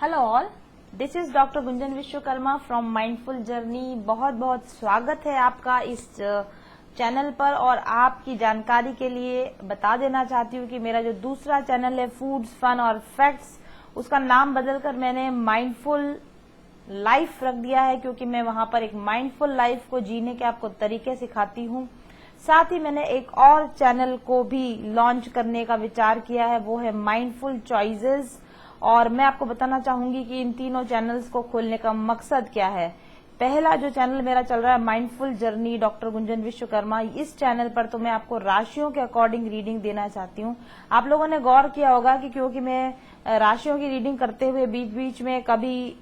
Hello all, this is doctor Gunjan Vishwakarma from mindful journey. बहुत बहुत स्वागत है आपका इस चैनल पर। और आपकी जानकारी के लिए बता देना चाहती हूँ कि मेरा जो दूसरा चैनल है फूड्स फन और फैक्ट्स, उसका नाम बदलकर मैंने माइंडफुल लाइफ रख दिया है, क्योंकि मैं वहां पर एक माइंडफुल लाइफ को जीने के आपको तरीके सिखाती हूँ। साथ ही मैंने एक और चैनल को भी लॉन्च करने का विचार किया है, वो है माइंडफुल चॉइसेस। और मैं आपको बताना चाहूंगी कि इन तीनों चैनल्स को खोलने का मकसद क्या है। पहला जो चैनल मेरा चल रहा है mindful journey doctor Gunjan Vishwakarma, इस चैनल पर तो मैं आपको राशियों के अकॉर्डिंग रीडिंग देना चाहती हूँ। आप लोगों ने गौर किया होगा कि क्योंकि मैं राशियों की रीडिंग करते हुए बीच बीच में कभी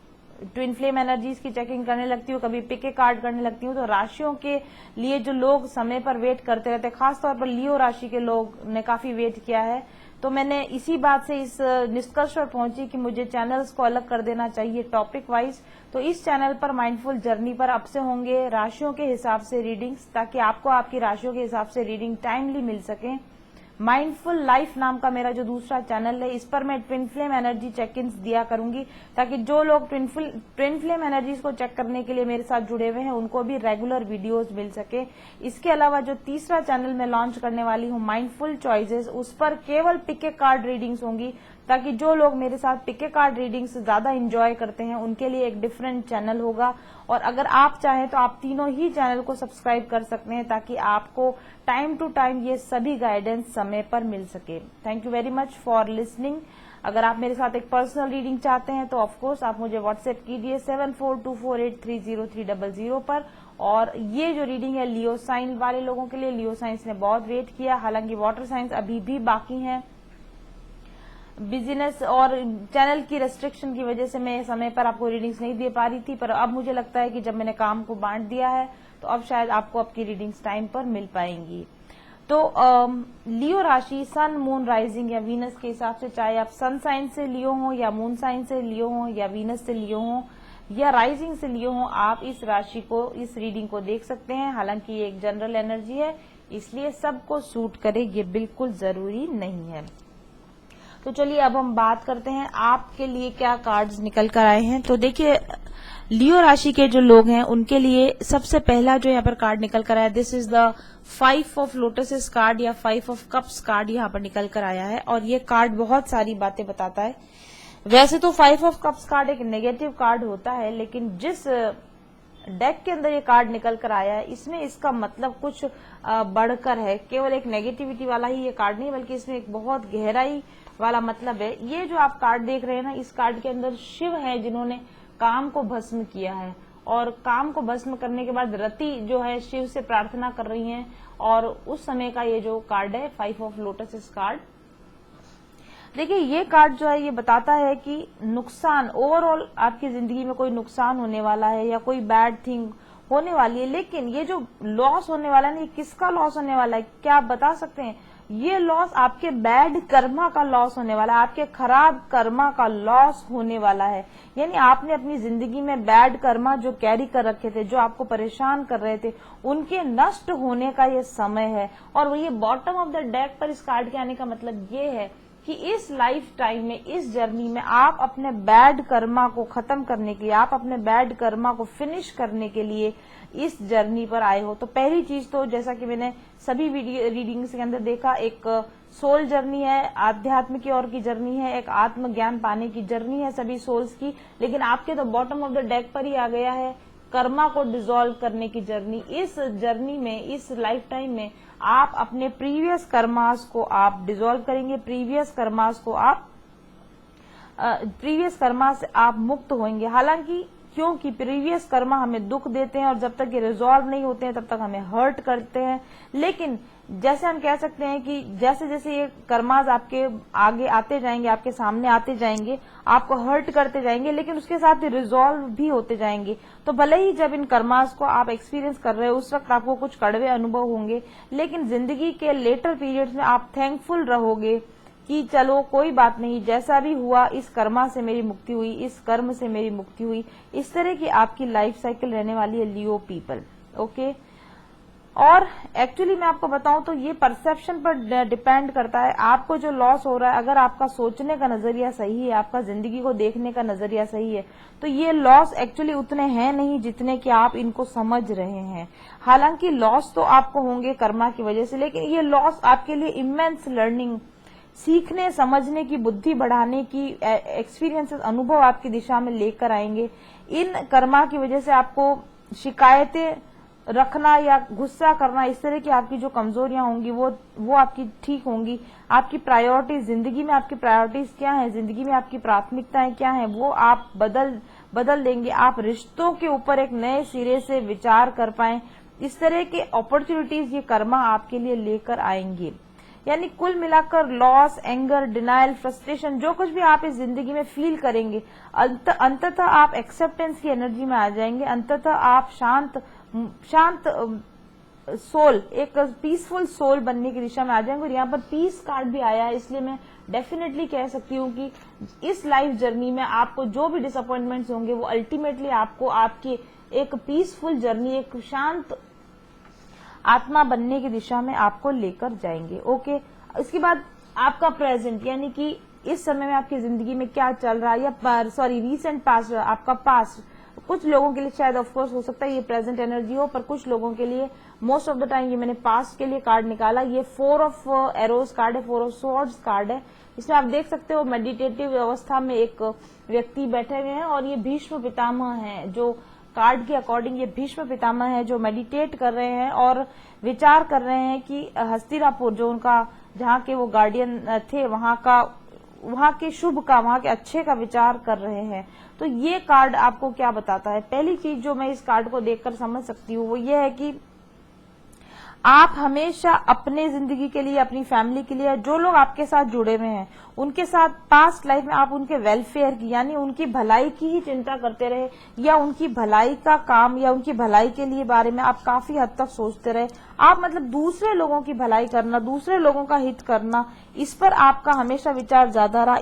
ट्विन फ्लेम एनर्जीज की चेकिंग करने लगती हूँ, कभी पिके कार्ड करने लगती हूँ, तो राशियों के लिए जो लोग समय पर वेट करते रहते हैं, खासतौर पर लियो राशि के लोग ने काफी वेट किया है। तो मैंने इसी बात से इस निष्कर्ष पर पहुंची कि मुझे चैनल्स को अलग कर देना चाहिए टॉपिक वाइज। तो इस चैनल पर माइंडफुल जर्नी पर अब से होंगे राशियों के हिसाब से रीडिंग्स, ताकि आपको आपकी राशियों के हिसाब से रीडिंग टाइमली मिल सके। माइंडफुल लाइफ नाम का मेरा जो दूसरा चैनल है, इस पर मैं twin flame energy check in दिया करूंगी, ताकि जो लोग ट्विन फ्लेम एनर्जीज को चेक करने के लिए मेरे साथ जुड़े हुए हैं उनको भी रेगुलर वीडियोस मिल सके। इसके अलावा जो तीसरा चैनल मैं लॉन्च करने वाली हूँ माइंडफुल चॉइसेस, उस पर केवल पिके कार्ड रीडिंग्स होंगी, ताकि जो लोग मेरे साथ पिके कार्ड रीडिंग्स ज्यादा एंजॉय करते हैं उनके लिए एक डिफरेंट चैनल होगा। और अगर आप चाहें तो आप तीनों ही चैनल को सब्सक्राइब कर सकते हैं, ताकि आपको टाइम टू टाइम ये सभी गाइडेंस समय पर मिल सके। Thank you very much for listening. अगर आप मेरे साथ एक पर्सनल रीडिंग चाहते हैं तो ऑफकोर्स आप मुझे व्हाट्सएप कीजिए 7424830300 पर। और ये जो रीडिंग है लियो साइन वाले लोगों के लिए, लियो साइंस ने बहुत वेट किया, हालांकि वाटर साइंस अभी भी बाकी है। बिजनेस और चैनल की रेस्ट्रिक्शन की वजह से मैं समय पर आपको रीडिंग्स नहीं दे पा रही थी, पर अब मुझे लगता है कि जब मैंने काम को बांट दिया है तो अब शायद आपको आपकी रीडिंग्स टाइम पर मिल पाएंगी। तो लियो राशि सन मून राइजिंग या वीनस के हिसाब से, चाहे आप सन साइन से लियो हो या मून साइन से लियो हो या वीनस से लियो हो या राइजिंग से लियो हो, आप इस राशि को, इस रीडिंग को देख सकते हैं। हालांकि ये एक जनरल एनर्जी है, इसलिए सबको सूट करे ये बिल्कुल जरूरी नहीं है। तो चलिए अब हम बात करते हैं आपके लिए क्या कार्ड्स निकल कर आए हैं। तो देखिए लियो राशि के जो लोग हैं उनके लिए सबसे पहला जो यहाँ पर कार्ड निकल कर आया, this is the 5 of lotuses card या 5 ऑफ कप्स कार्ड यहाँ पर निकल कर आया है। और ये कार्ड बहुत सारी बातें बताता है। वैसे तो 5 ऑफ कप्स कार्ड एक नेगेटिव कार्ड होता है, लेकिन जिस डेक के अंदर ये कार्ड निकल कर आया है इसमें इसका मतलब कुछ बढ़कर है। केवल एक नेगेटिविटी वाला ही ये कार्ड नहीं, बल्कि इसमें एक बहुत गहराई वाला मतलब है। ये जो आप कार्ड देख रहे हैं ना, इस कार्ड के अंदर शिव है जिन्होंने काम को भस्म किया है, और काम को भस्म करने के बाद रति जो है शिव से प्रार्थना कर रही हैं, और उस समय का ये जो कार्ड है 5 ऑफ लोटस कार्ड। देखिए ये कार्ड जो है ये बताता है कि नुकसान, ओवरऑल आपकी जिंदगी में कोई नुकसान होने वाला है या कोई बैड थिंग होने वाली है, लेकिन ये जो लॉस होने वाला है ना, ये किसका लॉस होने वाला है क्या आप बता सकते हैं? ये लॉस आपके बैड कर्मा का लॉस होने वाला है, आपके खराब कर्मा का लॉस होने वाला है। यानी आपने अपनी जिंदगी में बैड कर्मा जो कैरी कर रखे थे, जो आपको परेशान कर रहे थे, उनके नष्ट होने का ये समय है। और ये बॉटम ऑफ द डेक पर इस कार्ड के आने का मतलब ये है कि इस लाइफ टाइम में, इस जर्नी में आप अपने बैड कर्मा को खत्म करने के लिए, आप अपने बैड कर्मा को फिनिश करने के लिए इस जर्नी पर आए हो। तो पहली चीज तो जैसा कि मैंने सभी वीडियो रीडिंग्स के अंदर देखा, एक सोल जर्नी है, आध्यात्म की ओर की जर्नी है, एक आत्मज्ञान पाने की जर्नी है सभी सोल्स की। लेकिन आपके तो बॉटम ऑफ द डेक पर ही आ गया है कर्मा को डिसॉल्व करने की जर्नी। इस जर्नी में, इस लाइफ टाइम में आप अपने प्रीवियस कर्मास को आप डिसॉल्व करेंगे, प्रीवियस कर्मा से आप मुक्त होंगे। हालांकि क्योंकि प्रीवियस कर्मा हमें दुख देते हैं और जब तक ये रिजॉल्व नहीं होते हैं तब तक हमें हर्ट करते हैं, लेकिन जैसे हम कह सकते हैं कि जैसे जैसे ये कर्माज आपके आगे आते जाएंगे, आपके सामने आते जाएंगे, आपको हर्ट करते जाएंगे, लेकिन उसके साथ ही रिजॉल्व भी होते जाएंगे। तो भले ही जब इन कर्माज को आप एक्सपीरियंस कर रहे हो उस वक्त आपको कुछ कड़वे अनुभव होंगे, लेकिन जिंदगी के लेटर पीरियड्स में आप थैंकफुल रहोगे कि चलो कोई बात नहीं, जैसा भी हुआ इस कर्मा से मेरी मुक्ति हुई, इस कर्म से मेरी मुक्ति हुई। इस तरह की आपकी लाइफ साइकिल रहने वाली है लियो पीपल। ओके, और एक्चुअली मैं आपको बताऊं तो ये परसेप्शन पर डिपेंड करता है। आपको जो लॉस हो रहा है, अगर आपका सोचने का नजरिया सही है, आपका जिंदगी को देखने का नजरिया सही है, तो ये लॉस एक्चुअली उतने हैं नहीं जितने कि आप इनको समझ रहे हैं। हालांकि लॉस तो आपको होंगे कर्मा की वजह से, लेकिन ये लॉस आपके लिए इमेंस लर्निंग, सीखने समझने की, बुद्धि बढ़ाने की, एक्सपीरियंसेस, अनुभव आपकी दिशा में लेकर आएंगे। इन कर्मा की वजह से आपको शिकायतें रखना या गुस्सा करना, इस तरह की आपकी जो कमजोरियां होंगी वो आपकी ठीक होंगी। आपकी प्रायोरिटीज, जिंदगी में आपकी प्रायोरिटीज क्या है, जिंदगी में आपकी प्राथमिकताएं क्या है, वो आप बदल देंगे। आप रिश्तों के ऊपर एक नए सिरे से विचार कर पाए, इस तरह के अपॉर्चुनिटीज ये कर्मा आपके लिए लेकर आएंगे। यानी कुल मिलाकर लॉस, एंगर, डिनायल, फ्रस्ट्रेशन, जो कुछ भी आप इस जिंदगी में फील करेंगे, अंततः आप एक्सेप्टेंस की एनर्जी में आ जाएंगे। अंततः आप शांत सोल, एक पीसफुल सोल बनने की दिशा में आ जाएंगे। और यहाँ पर पीस कार्ड भी आया है, इसलिए मैं डेफिनेटली कह सकती हूँ कि इस लाइफ जर्नी में आपको जो भी डिसअपॉइंटमेंट्स होंगे वो अल्टीमेटली आपको आपकी एक पीसफुल जर्नी, एक शांत आत्मा बनने की दिशा में आपको लेकर जाएंगे। ओके, इसके बाद आपका प्रेजेंट, यानी कि इस समय में आपकी जिंदगी में क्या चल रहा है, या सॉरी रीसेंट पास्ट, आपका पास्ट। कुछ लोगों के लिए शायद ऑफ कोर्स हो सकता है ये प्रेजेंट एनर्जी हो, पर कुछ लोगों के लिए मोस्ट ऑफ द टाइम ये मैंने पास्ट के लिए कार्ड निकाला। ये 4 ऑफ एरोज कार्ड है, 4 ऑफ स्वॉर्ड्स कार्ड है। इसमें आप देख सकते हो मेडिटेटिव अवस्था में एक व्यक्ति बैठे हुए हैं, और ये भीष्म पितामह है, जो कार्ड के अकॉर्डिंग ये भीष्म पितामह है, जो मेडिटेट कर रहे हैं और विचार कर रहे हैं कि हस्तिनापुर, जो उनका जहाँ के वो गार्डियन थे, वहां के शुभ का, वहां के अच्छे का विचार कर रहे हैं। तो ये कार्ड आपको क्या बताता है? पहली चीज जो मैं इस कार्ड को देखकर समझ सकती हूँ वो ये है कि आप हमेशा अपने जिंदगी के लिए, अपनी फैमिली के लिए, जो लोग आपके साथ जुड़े हुए हैं उनके साथ पास्ट लाइफ में आप उनके वेलफेयर की, यानी उनकी भलाई की ही चिंता करते रहे, या उनकी भलाई का काम या उनकी भलाई के लिए बारे में आप काफी हद तक सोचते रहे। आप मतलब दूसरे लोगों की भलाई करना, दूसरे लोगों का हित करना, इस पर आपका हमेशा विचार ज्यादा रहा।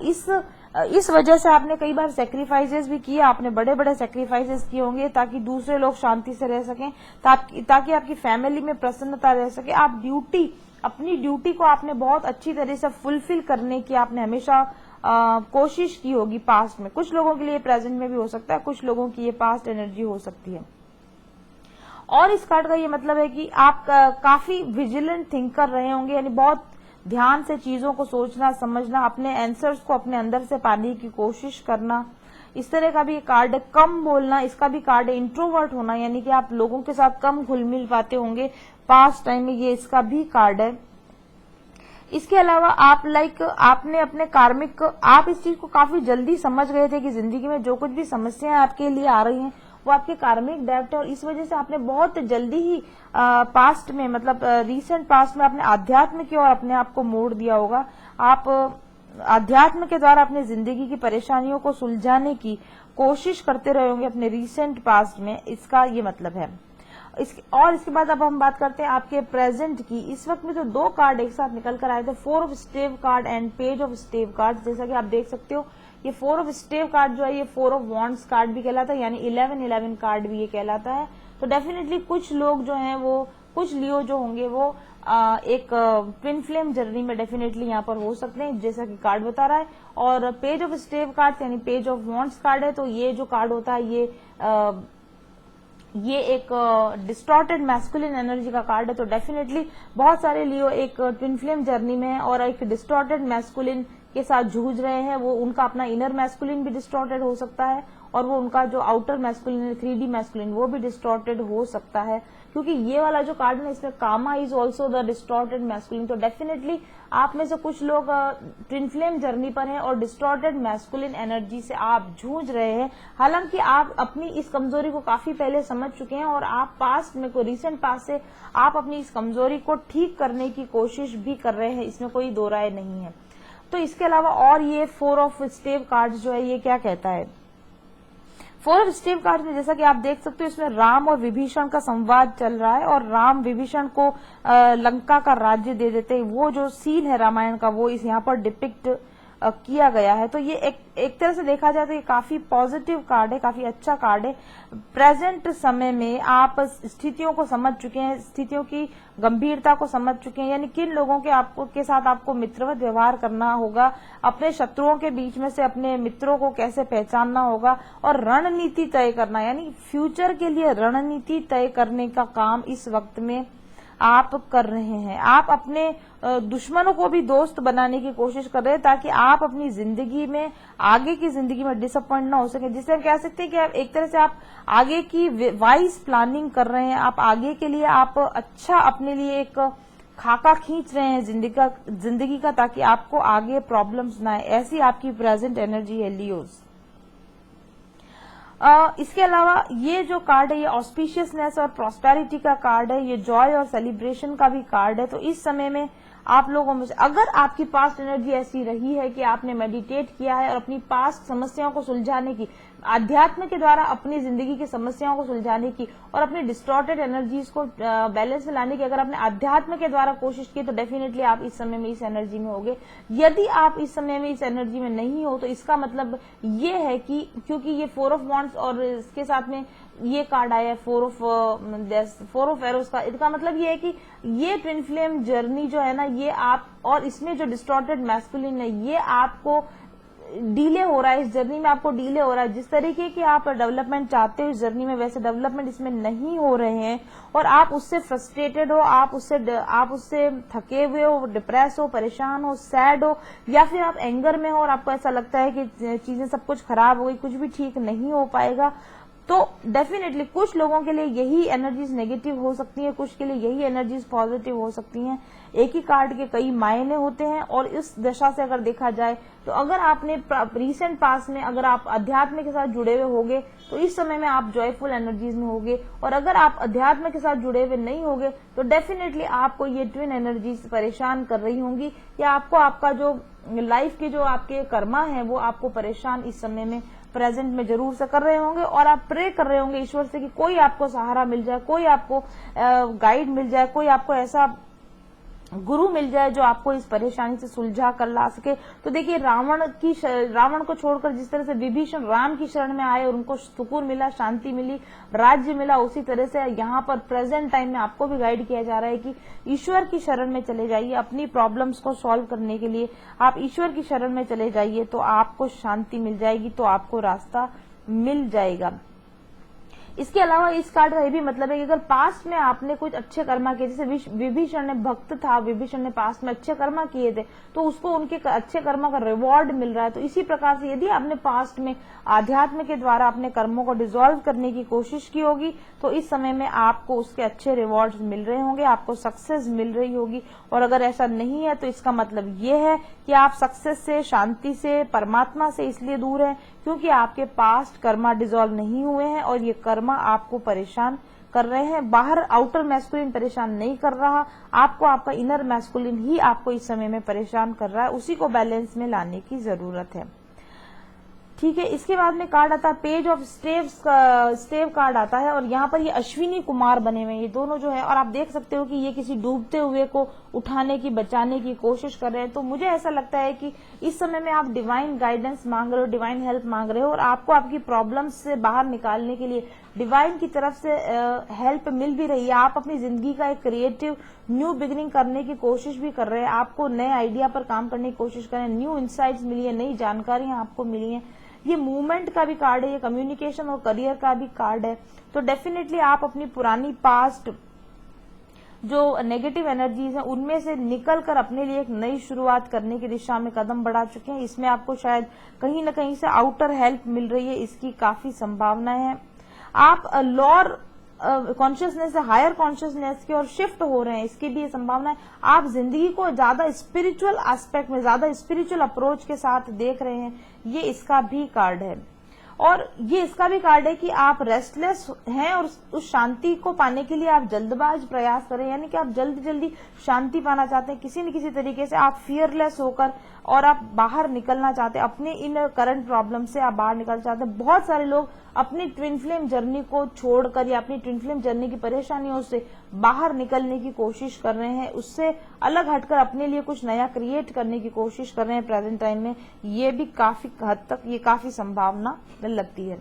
इस वजह से आपने कई बार सेक्रीफाइसेस भी किए, आपने बड़े बड़े सेक्रीफाइसेस किए होंगे ताकि दूसरे लोग शांति से रह सकें, ताकि आपकी फैमिली में प्रसन्नता रह सके। आप अपनी ड्यूटी को आपने बहुत अच्छी तरह से फुलफिल करने की आपने हमेशा कोशिश की होगी पास्ट में। कुछ लोगों के लिए प्रेजेंट में भी हो सकता है, कुछ लोगों की ये पास्ट एनर्जी हो सकती है। और इस कार्ड का ये मतलब है कि आप काफी विजिलेंट थिंकर रहे होंगे, यानी बहुत ध्यान से चीजों को सोचना, समझना, अपने आंसर्स को अपने अंदर से पाने की कोशिश करना, इस तरह का भी कार्ड है। कम बोलना, इसका भी कार्ड है। इंट्रोवर्ट होना, यानी कि आप लोगों के साथ कम घुल मिल पाते होंगे पास्ट टाइम में, ये इसका भी कार्ड है। इसके अलावा आपने अपने कार्मिक, आप इस चीज को काफी जल्दी समझ गए थे कि जिंदगी में जो कुछ भी समस्याएं आपके लिए आ रही हैं वो आपके कार्मिक डेब्ट है, और इस वजह से आपने बहुत जल्दी ही पास्ट में, मतलब रीसेंट पास्ट में आपने अध्यात्म की ओर अपने आप को मोड़ दिया होगा। आप अध्यात्म के द्वारा अपनी जिंदगी की परेशानियों को सुलझाने की कोशिश करते रहे होंगे अपने रीसेंट पास्ट में, इसका ये मतलब है। इसके बाद अब हम बात करते हैं आपके प्रेजेंट की। इस वक्त में जो 2 कार्ड एक साथ निकल कर आए थे, 4 of स्टेव card and page of स्टेव card. जैसा कि आप देख सकते हो, ये 4 ऑफ स्टेव कार्ड जो है ये 4 ऑफ वॉन्ड्स कार्ड भी कहलाता है, यानी 11-11 कार्ड भी ये कहलाता है। तो डेफिनेटली कुछ लोग जो हैं वो, कुछ लियो जो होंगे वो एक ट्विन फ्लेम जर्नी में डेफिनेटली यहाँ पर हो सकते हैं, जैसा कि कार्ड बता रहा है। और पेज ऑफ स्टेव कार्ड यानी पेज ऑफ वॉन्ड्स कार्ड है, तो ये जो कार्ड होता है ये एक डिस्टॉर्टेड मैस्कुलिन एनर्जी का कार्ड है। तो डेफिनेटली बहुत सारे लियो एक ट्विन फ्लेम जर्नी में है और एक डिस्टॉर्टेड मैस्कुलिन के साथ जूझ रहे हैं। वो उनका अपना इनर मैस्कुलिन भी डिस्टॉर्टेड हो सकता है, और वो उनका जो आउटर मैस्कुलिन, 3D मैस्कुलिन, वो भी डिस्टॉर्टेड हो सकता है, क्योंकि ये वाला जो कार्ड है इसमें कामा is also the distorted masculine. तो डेफिनेटली आप में से कुछ लोग ट्विन फ्लेम जर्नी पर हैं और डिस्टॉर्टेड मैस्कुलिन एनर्जी से आप जूझ रहे हैं। हालांकि आप अपनी इस कमजोरी को काफी पहले समझ चुके हैं, और आप पास्ट में, कोई रिसेंट पास्ट से आप अपनी इस कमजोरी को ठीक करने की कोशिश भी कर रहे हैं, इसमें कोई दो राय नहीं है। तो इसके अलावा और ये 4 ऑफ स्टेव कार्ड जो है ये क्या कहता है? 4 ऑफ स्टेव कार्ड में जैसा कि आप देख सकते हो, इसमें राम और विभीषण का संवाद चल रहा है, और राम विभीषण को लंका का राज्य दे देते हैं। वो जो सीन है रामायण का वो इस यहाँ पर डिपिक्ट किया गया है। तो ये एक तरह से देखा जाए तो ये काफी पॉजिटिव कार्ड है, काफी अच्छा कार्ड है। प्रेजेंट समय में आप स्थितियों को समझ चुके हैं, स्थितियों की गंभीरता को समझ चुके हैं, यानी किन लोगों के साथ आपको मित्रवत व्यवहार करना होगा, अपने शत्रुओं के बीच में से अपने मित्रों को कैसे पहचानना होगा, और रणनीति तय करना, यानी फ्यूचर के लिए रणनीति तय करने का काम इस वक्त में आप कर रहे हैं। आप अपने दुश्मनों को भी दोस्त बनाने की कोशिश कर रहे हैं, ताकि आप अपनी जिंदगी में, आगे की जिंदगी में डिसअपॉइंट ना हो सके। जिससे हम कह सकते हैं कि आप एक तरह से आप आगे की वाइज प्लानिंग कर रहे हैं, आप आगे के लिए आप अच्छा अपने लिए एक खाका खींच रहे हैं जिंदगी का, ताकि आपको आगे प्रॉब्लम्स ना आए। ऐसी आपकी प्रेजेंट एनर्जी है लियोज। इसके अलावा ये जो कार्ड है ये ऑस्पिशियसनेस और प्रॉस्पेरिटी का कार्ड है, ये जॉय और सेलिब्रेशन का भी कार्ड है। तो इस समय में आप लोगों में से अगर आपकी पास्ट एनर्जी ऐसी रही है कि आपने मेडिटेट किया है और अपनी पास्ट समस्याओं को सुलझाने की, अध्यात्म के द्वारा अपनी जिंदगी की समस्याओं को सुलझाने की और अपनी डिस्टॉर्टेड एनर्जीज को बैलेंस में लाने की अगर आपने अध्यात्म के द्वारा कोशिश की, तो डेफिनेटली आप इस समय में इस एनर्जी में होगे। यदि आप इस समय में इस एनर्जी में नहीं हो, तो इसका मतलब ये है कि क्योंकि ये 4 ऑफ वॉन्ड्स और इसके साथ में ये कार्ड आया है 4 ऑफ एरोस का, इसका मतलब ये है कि ये ट्विन फ्लेम जर्नी जो है ना, ये आप, और इसमें जो डिस्टॉर्टेड मैस्कुलिन है, ये आपको डीले हो रहा है, इस जर्नी में आपको डीले हो रहा है। जिस तरीके की आप डेवलपमेंट चाहते हो इस जर्नी में, वैसे डेवलपमेंट इसमें नहीं हो रहे हैं, और आप उससे फ्रस्ट्रेटेड हो, आप उससे थके हुए हो, डिप्रेस हो, परेशान हो, सैड हो, या फिर आप एंगर में हो और आपको ऐसा लगता है कि चीजें सब कुछ खराब हो गई, कुछ भी ठीक नहीं हो पाएगा। तो डेफिनेटली कुछ लोगों के लिए यही एनर्जीज नेगेटिव हो सकती हैं, कुछ के लिए यही एनर्जीज पॉजिटिव हो सकती हैं। एक ही कार्ड के कई मायने होते हैं, और इस दशा से अगर देखा जाए तो अगर आपने रिसेंट पास में अगर आप अध्यात्म के साथ जुड़े हुए होंगे, तो इस समय में आप जॉयफुल एनर्जीज में होंगे, और अगर आप अध्यात्म के साथ जुड़े हुए नहीं होंगे, तो डेफिनेटली आपको ये ट्विन एनर्जीज परेशान कर रही होंगी, या आपको आपका जो लाइफ के जो आपके कर्मा है वो आपको परेशान इस समय में प्रेजेंट में जरूर से कर रहे होंगे। और आप प्रे कर रहे होंगे ईश्वर से कि कोई आपको सहारा मिल जाए, कोई आपको गाइड मिल जाए, कोई आपको ऐसा गुरु मिल जाए जो आपको इस परेशानी से सुलझा कर ला सके। तो देखिए रावण को छोड़कर जिस तरह से विभीषण राम की शरण में आए और उनको सुकून मिला, शांति मिली, राज्य मिला, उसी तरह से यहाँ पर प्रेजेंट टाइम में आपको भी गाइड किया जा रहा है कि ईश्वर की शरण में चले जाइए। अपनी प्रॉब्लम्स को सॉल्व करने के लिए आप ईश्वर की शरण में चले जाइए, तो आपको शांति मिल जाएगी, तो आपको रास्ता मिल जाएगा। इसके अलावा इस कार्ड का ये भी मतलब है कि अगर पास्ट में आपने कुछ अच्छे कर्मा किए, जैसे विभीषण ने भक्त था, विभीषण ने पास्ट में अच्छे कर्मा किए थे, तो उसको उनके अच्छे कर्मा का रिवॉर्ड मिल रहा है। तो इसी प्रकार से यदि आपने पास्ट में आध्यात्म के द्वारा अपने कर्मों को डिसॉल्व करने की कोशिश की होगी, तो इस समय में आपको उसके अच्छे रिवॉर्ड्स मिल रहे होंगे, आपको सक्सेस मिल रही होगी। और अगर ऐसा नहीं है तो इसका मतलब ये है कि आप सक्सेस से, शांति से, परमात्मा से इसलिए दूर हैं क्योंकि आपके पास्ट कर्मा डिसॉल्व नहीं हुए हैं, और ये कर्मा आपको परेशान कर रहे हैं। बाहर आउटर मैस्कुलिन परेशान नहीं कर रहा, आपको आपका इनर मैस्कुलिन ही आपको इस समय में परेशान कर रहा है, उसी को बैलेंस में लाने की जरूरत है। ठीक है, इसके बाद में कार्ड आता है पेज ऑफ स्टेव कार्ड आता है, और यहाँ पर ये अश्विनी कुमार बने हुए हैं, ये दोनों जो है, और आप देख सकते हो कि ये किसी डूबते हुए को उठाने की, बचाने की कोशिश कर रहे हैं। तो मुझे ऐसा लगता है कि इस समय में आप डिवाइन गाइडेंस मांग रहे हो, डिवाइन हेल्प मांग रहे हो, और आपको आपकी प्रॉब्लम्स से बाहर निकालने के लिए डिवाइन की तरफ से हेल्प मिल भी रही है। आप अपनी जिंदगी का एक क्रिएटिव न्यू बिगिनिंग करने की कोशिश भी कर रहे हैं, आपको नए आइडिया पर काम करने की कोशिश कर रहे हैं, न्यू इंसाइट्स मिली है, नई जानकारियां आपको मिली हैं। ये मूवमेंट का भी कार्ड है, ये कम्युनिकेशन और करियर का भी कार्ड है। तो डेफिनेटली आप अपनी पुरानी पास्ट जो नेगेटिव एनर्जीज हैं उनमें से निकलकर अपने लिए एक नई शुरुआत करने की दिशा में कदम बढ़ा चुके हैं। इसमें आपको शायद कहीं ना कहीं से आउटर हेल्प मिल रही है, इसकी काफी संभावनाएं हैं। आप लोअर कॉन्शियसनेस से हायर कॉन्शियसनेस की ओर शिफ्ट हो रहे हैं, इसकी भी ये संभावना है। आप जिंदगी को ज्यादा स्पिरिचुअल एस्पेक्ट में, ज्यादा स्पिरिचुअल अप्रोच के साथ देख रहे हैं, ये इसका भी कार्ड है। और ये इसका भी कार्ड है कि आप रेस्टलेस हैं और उस शांति को पाने के लिए आप जल्दबाज प्रयास करें, यानी कि आप जल्दी जल्दी शांति पाना चाहते हैं, किसी न किसी तरीके से आप फियरलेस होकर और आप बाहर निकलना चाहते हैं, अपने इन करंट प्रॉब्लम से आप बाहर निकलना चाहते हैं। बहुत सारे लोग अपनी ट्विन फ्लेम जर्नी को छोड़कर या अपनी ट्विन फ्लेम जर्नी की परेशानियों से बाहर निकलने की कोशिश कर रहे हैं, उससे अलग हटकर अपने लिए कुछ नया क्रिएट करने की कोशिश कर रहे हैं प्रेजेंट टाइम में। ये भी काफी हद तक ये काफी संभावना लगती है।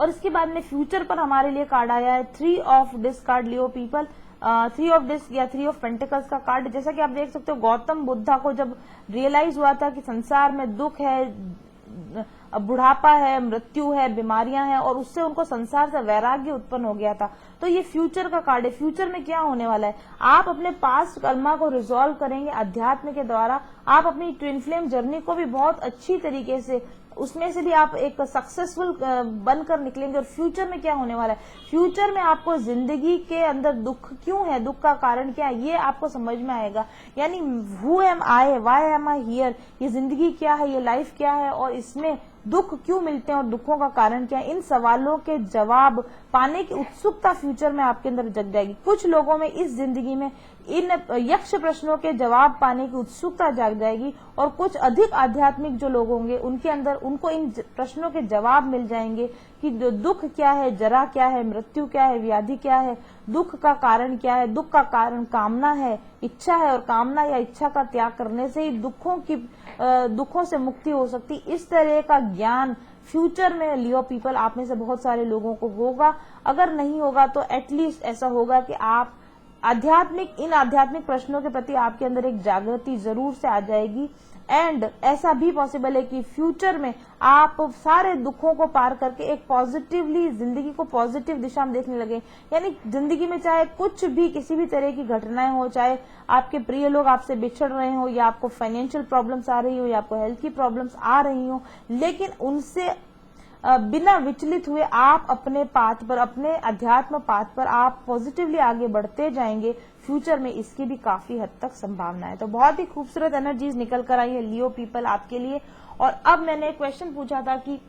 और इसके बाद में फ्यूचर पर हमारे लिए कार्ड आया है 3 of disc card, Leo people. 3 of disc या 3 ऑफ पेंटिकल्स का कार्ड, जैसा कि आप देख सकते हो गौतम बुद्धा को जब रियलाइज हुआ था कि संसार में दुख है, बुढ़ापा है, मृत्यु है, बीमारियां हैं, और उससे उनको संसार से वैराग्य उत्पन्न हो गया था। तो ये फ्यूचर का कार्ड है। फ्यूचर में क्या होने वाला है, आप अपने पास्ट कर्मा को रिजॉल्व करेंगे अध्यात्म के द्वारा। आप अपनी ट्विन फ्लेम जर्नी को भी बहुत अच्छी तरीके से, उसमें से भी आप एक सक्सेसफुल बनकर निकलेंगे। और फ्यूचर में क्या होने वाला है, फ्यूचर में आपको जिंदगी के अंदर दुख क्यों है, दुख का कारण क्या है, ये आपको समझ में आएगा। यानी who am I, why am I hear, ये जिंदगी क्या है, ये लाइफ क्या है, और इसमें दुख क्यों मिलते हैं और दुखों का कारण क्या है, इन सवालों के जवाब पाने की उत्सुकता फ्यूचर में आपके अंदर जग जाएगी। कुछ लोगों में इस जिंदगी में इन यक्ष प्रश्नों के जवाब पाने की उत्सुकता जाग जाएगी, और कुछ अधिक आध्यात्मिक जो लोग होंगे उनके अंदर उनको इन प्रश्नों के जवाब मिल जाएंगे कि दुख क्या है, जरा क्या है, मृत्यु क्या है, व्याधि क्या है, दुख का कारण क्या है। दुख का कारण कामना है, इच्छा है, और कामना या इच्छा का त्याग करने से ही दुखों से मुक्ति हो सकती। इस तरह का ज्ञान फ्यूचर में लियो पीपल आप में से बहुत सारे लोगों को होगा। अगर नहीं होगा तो एटलीस्ट ऐसा होगा कि आप इन आध्यात्मिक प्रश्नों के प्रति आपके अंदर एक जागृति जरूर से आ जाएगी। एंड ऐसा भी पॉसिबल है कि फ्यूचर में आप सारे दुखों को पार करके एक पॉजिटिवली जिंदगी को पॉजिटिव दिशा में देखने लगे। यानी जिंदगी में चाहे कुछ भी, किसी भी तरह की घटनाएं हो, चाहे आपके प्रिय लोग आपसे बिछड़ रहे हो, या आपको फाइनेंशियल प्रॉब्लम्स आ रही हो, या आपको हेल्थ की प्रॉब्लम्स आ रही हो, लेकिन उनसे बिना विचलित हुए आप अपने पाथ पर, अपने अध्यात्म पाथ पर आप पॉजिटिवली आगे बढ़ते जाएंगे। फ्यूचर में इसकी भी काफी हद तक संभावना है। तो बहुत ही खूबसूरत एनर्जीज निकल कर आई है लियो पीपल आपके लिए। और अब मैंने एक क्वेश्चन पूछा था कि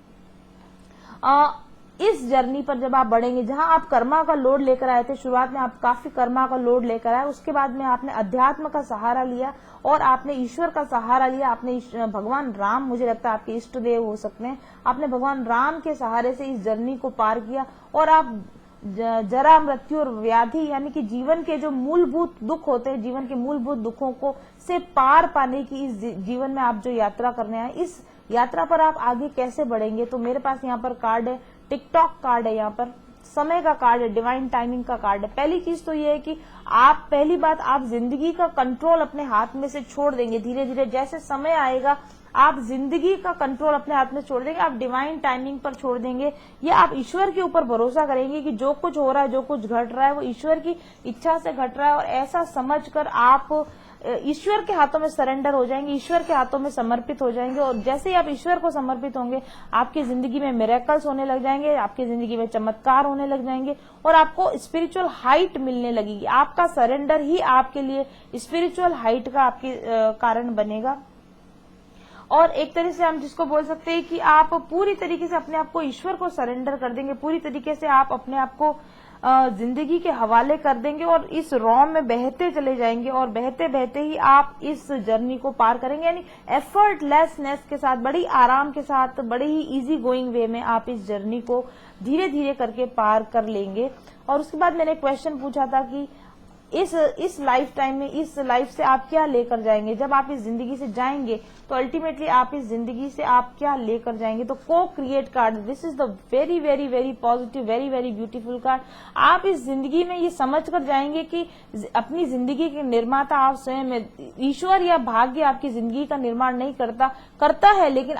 इस जर्नी पर जब आप बढ़ेंगे, जहां आप कर्मा का लोड लेकर आए थे, शुरुआत में आप काफी कर्मा का लोड लेकर आए, उसके बाद में आपने अध्यात्म का सहारा लिया और आपने ईश्वर का सहारा लिया। आपने भगवान राम, मुझे लगता है आपके इष्ट देव हो सकते हैं, आपने भगवान राम के सहारे से इस जर्नी को पार किया, और आप जरा, मृत्यु और व्याधि यानी कि जीवन के जो मूलभूत दुख होते हैं, जीवन के मूलभूत दुखों को से पार पाने की इस जीवन में आप जो यात्रा करने आए, इस यात्रा पर आप आगे कैसे बढ़ेंगे। तो मेरे पास यहाँ पर कार्ड है, टिकटॉक कार्ड है, यहाँ पर समय का कार्ड है, डिवाइन टाइमिंग का कार्ड है। पहली चीज तो ये है कि पहली बात आप जिंदगी का कंट्रोल अपने हाथ में से छोड़ देंगे धीरे धीरे। जैसे समय आएगा आप जिंदगी का कंट्रोल अपने हाथ में छोड़ देंगे, आप डिवाइन टाइमिंग पर छोड़ देंगे, या आप ईश्वर के ऊपर भरोसा करेंगे कि जो कुछ हो रहा है, जो कुछ घट रहा है, वो ईश्वर की इच्छा से घट रहा है। और ऐसा समझकर आप ईश्वर के हाथों में सरेंडर हो जाएंगे, ईश्वर के हाथों में समर्पित हो जाएंगे। और जैसे ही आप ईश्वर को समर्पित होंगे, आपकी जिंदगी में मिरेकल्स होने लग जाएंगे, आपकी जिंदगी में चमत्कार होने लग जाएंगे, और आपको स्पिरिचुअल हाइट मिलने लगेगी। आपका सरेंडर ही आपके लिए स्पिरिचुअल हाइट का आपके कारण बनेगा। और एक तरह से हम जिसको बोल सकते हैं कि आप पूरी तरीके से अपने आप को ईश्वर को सरेंडर कर देंगे, पूरी तरीके से आप अपने आप को जिंदगी के हवाले कर देंगे, और इस रॉ में बहते चले जाएंगे, और बहते बहते ही आप इस जर्नी को पार करेंगे। यानी एफर्टलेसनेस के साथ, बड़ी आराम के साथ, बड़ी ही इजी गोइंग वे में आप इस जर्नी को धीरे धीरे करके पार कर लेंगे। और उसके बाद मैंने क्वेश्चन पूछा था कि इस लाइफ टाइम में, इस लाइफ से आप क्या लेकर जाएंगे। जब आप इस जिंदगी से जाएंगे तो अल्टीमेटली आप इस जिंदगी से आप क्या लेकर जाएंगे। तो को create card, this is the very very very positive, very very beautiful card. आप इस जिंदगी में ये समझ कर जाएंगे कि अपनी जिंदगी के निर्माता आप स्वयं है। ईश्वर या भाग्य आपकी जिंदगी का निर्माण नहीं करता है, लेकिन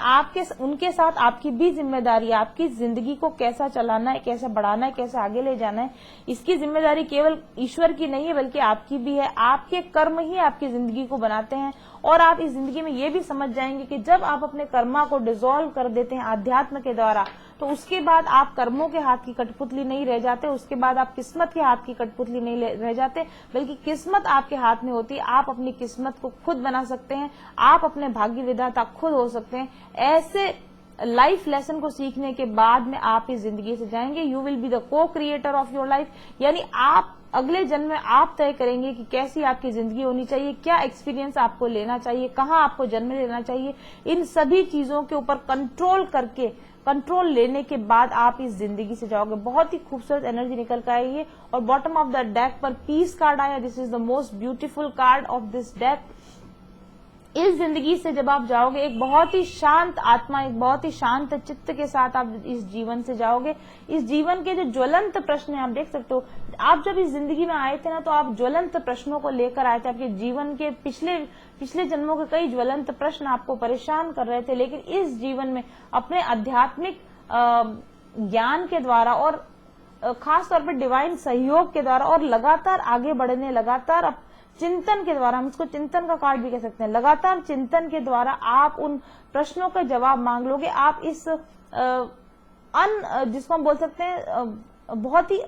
उनके साथ आपकी भी जिम्मेदारी है। आपकी जिंदगी को कैसा चलाना है, कैसे बढ़ाना है, कैसे आगे ले जाना है, इसकी जिम्मेदारी केवल ईश्वर की नहीं है बल्कि आपकी भी है। आपके कर्म ही आपकी जिंदगी को बनाते हैं। और आप इस जिंदगी में ये भी समझ जाएंगे कि जब आप अपने कर्मा को डिसॉल्व कर देते हैं आध्यात्म के द्वारा, तो उसके बाद आप कर्मों के हाथ की कठपुतली नहीं रह जाते, उसके बाद आप किस्मत के हाथ की कठपुतली नहीं रह जाते, बल्कि किस्मत आपके हाथ में होती है। आप अपनी किस्मत को खुद बना सकते हैं, आप अपने भाग्य विधाता खुद हो सकते हैं। ऐसे लाइफ लेसन को सीखने के बाद में आप इस जिंदगी से जाएंगे। यू विल बी द को क्रिएटर ऑफ योर लाइफ, यानी आप अगले जन्म में आप तय करेंगे कि कैसी आपकी जिंदगी होनी चाहिए, क्या एक्सपीरियंस आपको लेना चाहिए, कहाँ आपको जन्म लेना चाहिए। इन सभी चीजों के ऊपर कंट्रोल लेने के बाद आप इस जिंदगी से जाओगे। बहुत ही खूबसूरत एनर्जी निकल कर आई है। और बॉटम ऑफ द डेक पर पीस कार्ड आया। This is the most beautiful card of this deck. इस जिंदगी से जब आप जाओगे, एक बहुत ही शांत आत्मा, एक बहुत ही शांत चित्त के साथ आप इस जीवन से जाओगे। इस जीवन के जो ज्वलंत प्रश्न है, आप देख सकते हो, आप जब इस जिंदगी में आए थे ना, तो आप ज्वलंत प्रश्नों को लेकर आए थे। आपके जीवन के पिछले जन्मों के कई ज्वलंत प्रश्न आपको परेशान कर रहे थे, लेकिन इस जीवन में अपने आध्यात्मिक ज्ञान के द्वारा और खास तौर पर डिवाइन सहयोग के द्वारा और लगातार आगे बढ़ने, लगातार चिंतन के द्वारा, हम इसको चिंतन का कार्ड भी कह सकते हैं, लगातार चिंतन के द्वारा आप उन प्रश्नों का जवाब मांग लोगे। आप इस जिसको हम बोल सकते हैं बहुत ही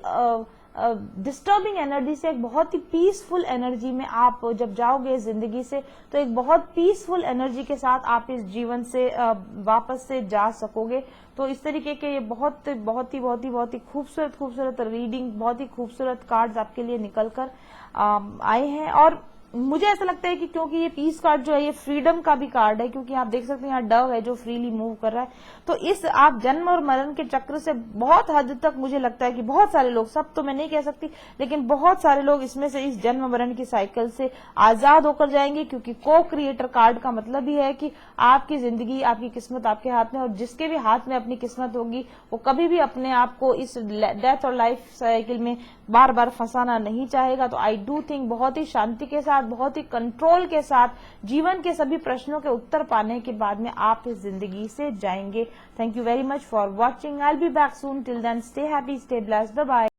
डिस्टर्बिंग एनर्जी से एक बहुत ही पीसफुल एनर्जी में आप जब जाओगे जिंदगी से, तो एक बहुत पीसफुल एनर्जी के साथ आप इस जीवन से वापस से जा सकोगे। तो इस तरीके के ये बहुत ही खूबसूरत रीडिंग, बहुत ही खूबसूरत कार्ड्स आपके लिए निकल कर आए हैं। और मुझे ऐसा लगता है कि क्योंकि ये पीस कार्ड जो है ये फ्रीडम का भी कार्ड है, क्योंकि आप देख सकते हैं यहाँ डव है जो फ्रीली मूव कर रहा है। तो इस आप जन्म और मरण के चक्र से बहुत हद तक मुझे लगता है कि बहुत सारे लोग, सब तो मैं नहीं कह सकती, लेकिन बहुत सारे लोग इसमें से इस जन्म मरण की साइकिल से आजाद होकर जाएंगे। क्योंकि को क्रिएटर कार्ड का मतलब ही है कि आपकी जिंदगी, आपकी किस्मत आपके हाथ में, और जिसके भी हाथ में अपनी किस्मत होगी वो कभी भी अपने आप को इस डेथ और लाइफ साइकिल में बार बार फंसाना नहीं चाहेगा। तो आई डू थिंक बहुत ही शांति के साथ, बहुत ही कंट्रोल के साथ जीवन के सभी प्रश्नों के उत्तर पाने के बाद में आप इस जिंदगी से जाएंगे। Thank you very much for watching. I will be back soon. Till then stay happy, stay blessed, bye bye.